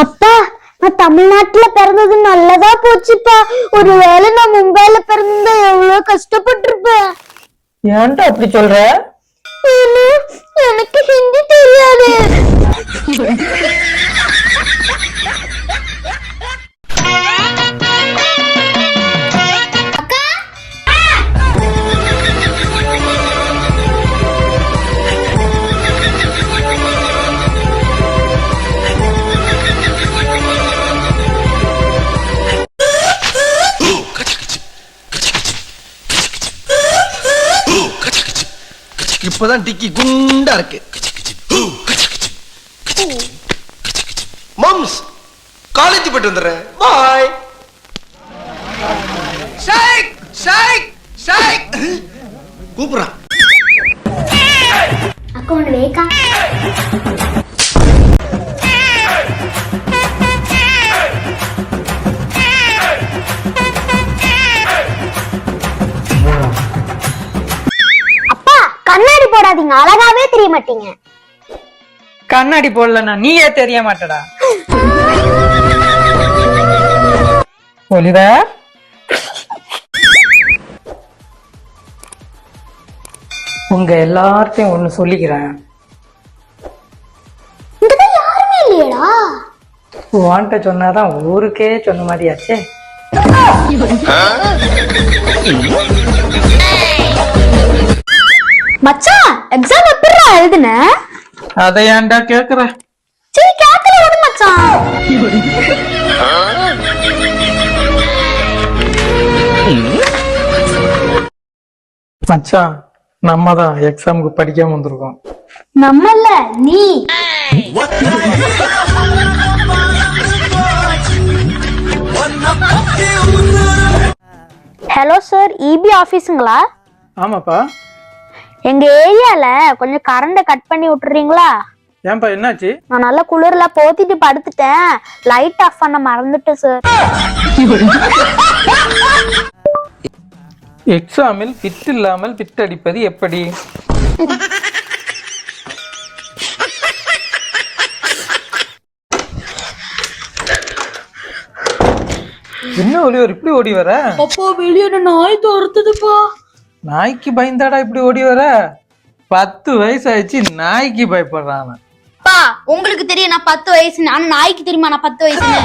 அப்பா, நான் தமிழ்நாட்டுல பிறந்தது நல்லதா போச்சுப்பா. ஒருவேளை நான் மும்பைல பிறந்தா எவ்வளவு கஷ்டப்பட்டிருப்பேன். ஏன்டா அப்படி சொல்ற? எனக்கு ஹிந்தி தெரியாது. இப்பதான் டிக்கி குண்டா இருக்கு. மம்ஸ் காலேஜ் போயிட்டு வந்துடுறேன். பாய். ஷேக் ஷேக் ஷேக் கூப்பிடுறான். அக்கௌண்ட் வேகா. கண்ணாடி போடாதீங்க, அழகாவே தெரிய மாட்டீங்க. கண்ணாடி போடலன்னா நீயே தெரிய மாட்டடா. ஒலிவர், உங்க எல்லார்த்தையும் ஒண்ணு சொல்லிக்கிறேன். யாருமே இல்லையடா. வான்ட்ட சொன்னாதான் ஊருக்கே சொன்ன மாதிரியாச்சே. மச்சான், எக்ஸாம் எப்படிடா எழுதுன? அதை ஏன்டா கேக்குற? சரி கேக்கல விடு மச்சான். மச்சான், நம்ம தான் எக்ஸாமுக்கு படிக்காம வந்திருக்கோம். நம்மல்ல நீ. ஹலோ சார், இபி ஆபீஸுங்களா? ஆமாப்பா. எங்க ஏரியால கொஞ்சம் கரண்ட கட் பண்ணி விட்டுறீங்களா? ஏன்பா, என்னாச்சு? நான் நல்ல குளிர்ல போத்திட்டு படுத்துட்டேன், லைட் ஆஃப் பண்ண மறந்துட்டேன் சார். எக்ஸாமில் பிட் இல்லாமல் பிட் அடிப்பது எப்படி? என்ன ஒளிவர் இப்படி ஓடி வர? அப்பா, வெளியே நாய் துரத்துதுப்பா. நாய்க்கு பயந்தாடா இப்படி ஓடி வர? 10 வயசு ஆயிடுச்சு, நாய்க்கு பயப்படுறான். உங்களுக்கு தெரியும் நான் 10 வயசு, ஆனா நாய்க்கு தெரியுமா நான் 10 வயசுன்னு?